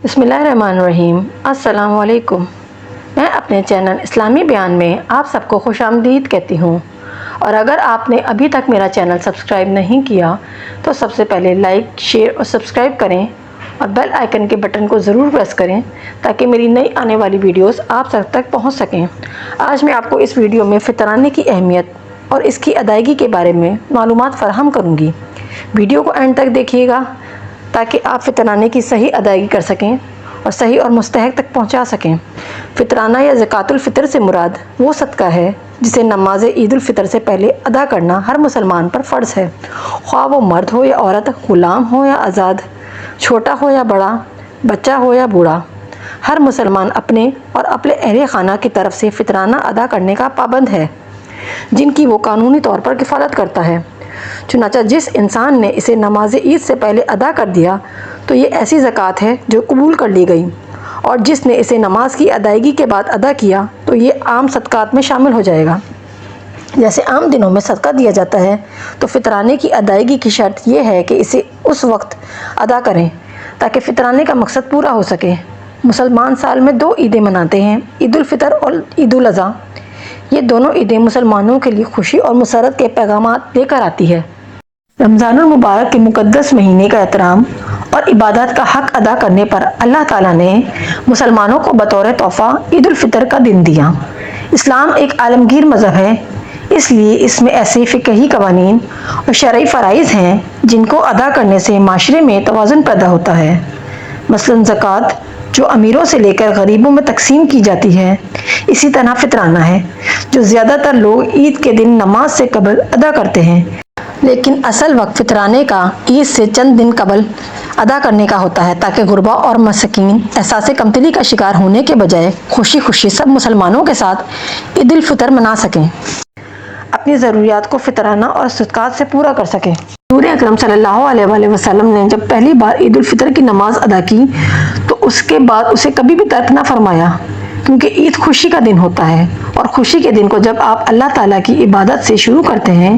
بسم اللہ الرحمن الرحیم۔ السلام علیکم۔ میں اپنے چینل اسلامی بیان میں آپ سب کو خوش آمدید کہتی ہوں، اور اگر آپ نے ابھی تک میرا چینل سبسکرائب نہیں کیا تو سب سے پہلے لائک، شیئر اور سبسکرائب کریں اور بیل آئیکن کے بٹن کو ضرور پریس کریں تاکہ میری نئی آنے والی ویڈیوز آپ تک پہنچ سکیں۔ آج میں آپ کو اس ویڈیو میں فطرانے کی اہمیت اور اس کی ادائیگی کے بارے میں معلومات فراہم کروں گی۔ ویڈیو کو اینڈ تک دیکھیے گا تاکہ آپ فطرانے کی صحیح ادائیگی کر سکیں اور صحیح اور مستحق تک پہنچا سکیں۔ فطرانہ یا زکوٰۃ الفطر سے مراد وہ صدقہ ہے جسے نماز عید الفطر سے پہلے ادا کرنا ہر مسلمان پر فرض ہے، خواہ وہ مرد ہو یا عورت، غلام ہو یا آزاد، چھوٹا ہو یا بڑا، بچہ ہو یا بوڑھا۔ ہر مسلمان اپنے اور اپنے اہل خانہ کی طرف سے فطرانہ ادا کرنے کا پابند ہے، جن کی وہ قانونی طور پر کفالت کرتا ہے۔ چنانچہ جس انسان نے اسے نماز عید سے پہلے ادا کر دیا تو یہ ایسی زکوٰۃ ہے جو قبول کر لی گئی، اور جس نے اسے نماز کی ادائیگی کے بعد ادا کیا تو یہ عام صدقات میں شامل ہو جائے گا۔ جیسے عام دنوں میں صدقہ دیا جاتا ہے تو فطرانے کی ادائیگی کی شرط یہ ہے کہ اسے اس وقت ادا کریں تاکہ فطرانے کا مقصد پورا ہو سکے۔ مسلمان سال میں 2 عیدیں مناتے ہیں، عید الفطر اور عید الاضحیٰ۔ یہ دونوں عیدیں مسلمانوں کے لیے خوشی اور مسرت کے پیغامات لے کر آتی ہے۔ رمضان المبارک کے مقدس مہینے کا احترام اور عبادات کا حق ادا کرنے پر اللہ تعالیٰ نے مسلمانوں کو بطور تحفہ عید الفطر کا دن دیا۔ اسلام ایک عالمگیر مذہب ہے، اس لیے اس میں ایسے فقہی قوانین اور شرعی فرائض ہیں جن کو ادا کرنے سے معاشرے میں توازن پیدا ہوتا ہے۔ مثلاً زکوٰۃ جو امیروں سے لے کر غریبوں میں تقسیم کی جاتی ہے، اسی طرح فطرانہ ہے جو زیادہ تر لوگ عید کے دن نماز سے قبل ادا کرتے ہیں، لیکن اصل وقت فطرانے کا عید سے چند دن قبل ادا کرنے کا ہوتا ہے تاکہ غربا اور مساکین احساس کمتری کا شکار ہونے کے بجائے خوشی خوشی سب مسلمانوں کے ساتھ عید الفطر منا سکیں، اپنی ضروریات کو فطرانہ اور صدقات سے پورا کر سکیں۔ حضور اکرم صلی اللہ علیہ وسلم نے جب پہلی بار عید الفطر کی نماز ادا کی تو اس کے بعد اسے کبھی بھی ترک نہ فرمایا، کیونکہ عید خوشی کا دن ہوتا ہے، اور خوشی کے دن کو جب آپ اللہ تعالیٰ کی عبادت سے شروع کرتے ہیں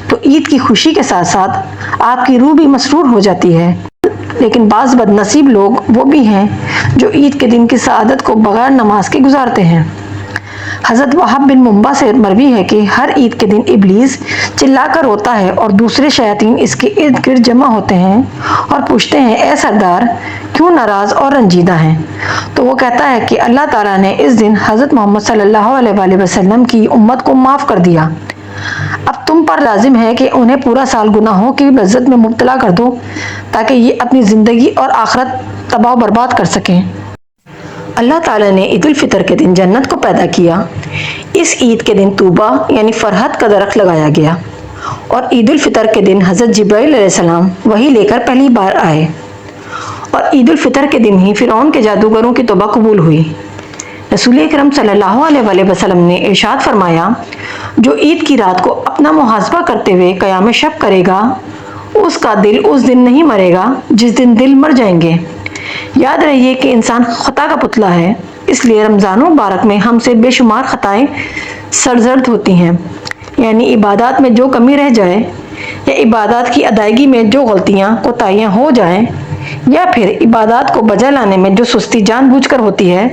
تو عید کی خوشی کے ساتھ ساتھ آپ کی روح بھی مسرور ہو جاتی ہے۔ لیکن بعض بد نصیب لوگ وہ بھی ہیں جو عید کے دن کی سعادت کو بغیر نماز کے گزارتے ہیں۔ حضرت وہب بن منبع سے مروی ہے کہ ہر عید کے دن ابلیس چلا کر روتا ہے اور دوسرے شیاطین اس کے ارد گرد جمع ہوتے ہیں اور پوچھتے ہیں، اے سردار، کیوں ناراض اور رنجیدہ ہیں؟ تو وہ کہتا ہے کہ اللہ تعالیٰ نے اس دن حضرت محمد صلی اللہ علیہ وسلم کی امت کو معاف کر دیا، اب تم پر لازم ہے کہ انہیں پورا سال گناہوں کی لذت میں مبتلا کر دو تاکہ یہ اپنی زندگی اور آخرت تباہ و برباد کر سکیں۔ اللہ تعالیٰ نے عید الفطر کے دن جنت کو پیدا کیا۔ اس عید کے دن طوبہ یعنی فرحت کا درخت لگایا گیا، اور عید الفطر کے دن حضرت جبرائیل علیہ السلام وحی لے کر پہلی بار آئے، اور عید الفطر کے دن ہی فرعون کے جادوگروں کی توبہ قبول ہوئی۔ رسول اکرم صلی اللہ علیہ وسلم نے ارشاد فرمایا، جو عید کی رات کو اپنا محاسبہ کرتے ہوئے قیام شب کرے گا اس کا دل اس دن نہیں مرے گا جس دن دل مر جائیں گے۔ یاد رہیے کہ انسان خطا کا پتلا ہے، اس لیے رمضان مبارک میں ہم سے بے شمار خطائیں سرزد ہوتی ہیں، یعنی عبادات میں جو کمی رہ جائے، یا عبادات کی ادائیگی میں جو غلطیاں کوتاہیاں ہو جائیں، یا پھر عبادات کو بجا لانے میں جو سستی جان بوجھ کر ہوتی ہے،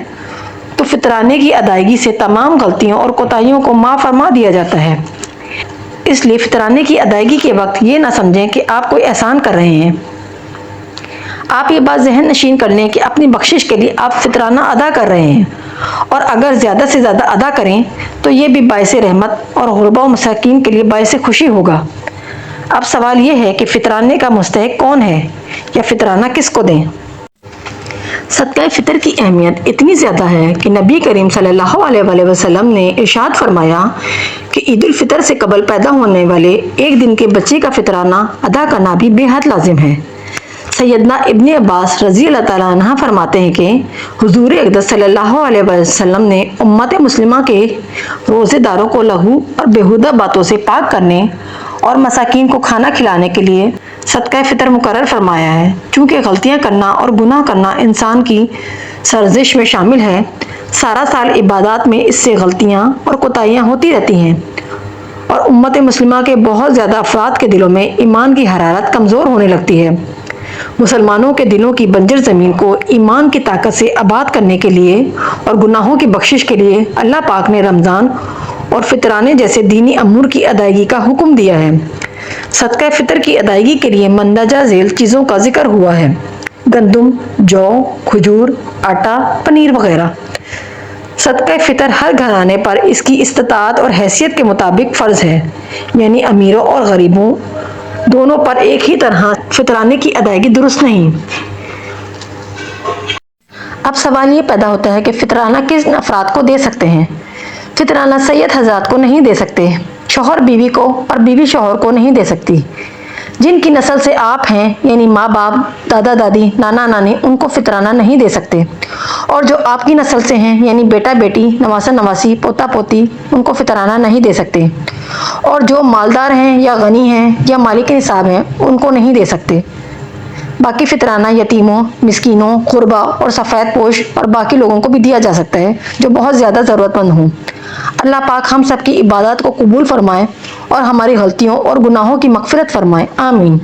تو فطرانے کی ادائیگی سے تمام غلطیوں اور کوتاہیوں کو معاف فرما دیا جاتا ہے۔ اس لیے فطرانے کی ادائیگی کے وقت یہ نہ سمجھیں کہ آپ کوئی احسان کر رہے ہیں۔ آپ یہ بات ذہن نشین کر لیں کہ اپنی بخشش کے لیے آپ فطرانہ ادا کر رہے ہیں، اور اگر زیادہ سے زیادہ ادا کریں تو یہ بھی باعث رحمت اور غربا و مساکین کے لیے باعث خوشی ہوگا۔ اب سوال یہ ہے کہ فطرانے کا مستحق کون ہے، یا فطرانہ کس کو دیں؟ صدقہ فطر کی اہمیت اتنی زیادہ ہے کہ نبی کریم صلی اللہ علیہ وسلم نے ارشاد فرمایا کہ عید الفطر سے قبل پیدا ہونے والے ایک دن کے بچے کا فطرانہ ادا کرنا بھی بے حد لازم ہے۔ سیدنا ابن عباس رضی اللہ تعالیٰ عنہ فرماتے ہیں کہ حضور اقدس صلی اللہ علیہ وسلم نے امت مسلمہ کے روزے داروں کو لغو اور بیہودہ باتوں سے پاک کرنے اور مساکین کو کھانا کھلانے کے لیے صدقہ فطر مقرر فرمایا ہے۔ چونکہ غلطیاں کرنا اور گناہ کرنا انسان کی سرزش میں شامل ہے، سارا سال عبادات میں اس سے غلطیاں اور کوتاہیاں ہوتی رہتی ہیں، اور امت مسلمہ کے بہت زیادہ افراد کے دلوں میں ایمان کی حرارت کمزور ہونے لگتی ہے۔ مسلمانوں کے دلوں کی بنجر زمین کو ایمان کی طاقت سے آباد کرنے کے لیے اور گناہوں کی بخشش کے لیے اللہ پاک نے رمضان اور فطرانے جیسے دینی امور کی ادائیگی کا حکم دیا ہے۔ صدقہ فطر کی ادائیگی کے لیے مندرجہ ذیل چیزوں کا ذکر ہوا ہے: گندم، جو، کھجور، آٹا، پنیر وغیرہ۔ صدقہ فطر ہر گھرانے پر اس کی استطاعت اور حیثیت کے مطابق فرض ہے، یعنی امیروں اور غریبوں دونوں پر ایک ہی طرح فطرانے کی ادائیگی درست نہیں۔ اب سوال یہ پیدا ہوتا ہے کہ فطرانہ کن افراد کو دے سکتے ہیں؟ فطرانہ سید حضرات کو نہیں دے سکتے، شوہر بیوی کو اور بیوی شوہر کو نہیں دے سکتی۔ جن کی نسل سے آپ ہیں، یعنی ماں باپ، دادا دادی، نانا نانی، ان کو فطرانہ نہیں دے سکتے، اور جو آپ کی نسل سے ہیں، یعنی بیٹا بیٹی، نواسہ نواسی، پوتا پوتی، ان کو فطرانہ نہیں دے سکتے، اور جو مالدار ہیں یا غنی ہیں یا مالک نصاب ہیں، ان کو نہیں دے سکتے۔ باقی فطرانہ یتیموں، مسکینوں، غربا اور سفید پوش اور باقی لوگوں کو بھی دیا جا سکتا ہے جو بہت زیادہ ضرورت مند ہوں۔ اللہ پاک ہم سب کی عبادات کو قبول فرمائے اور ہماری غلطیوں اور گناہوں کی مغفرت فرمائے، آمین۔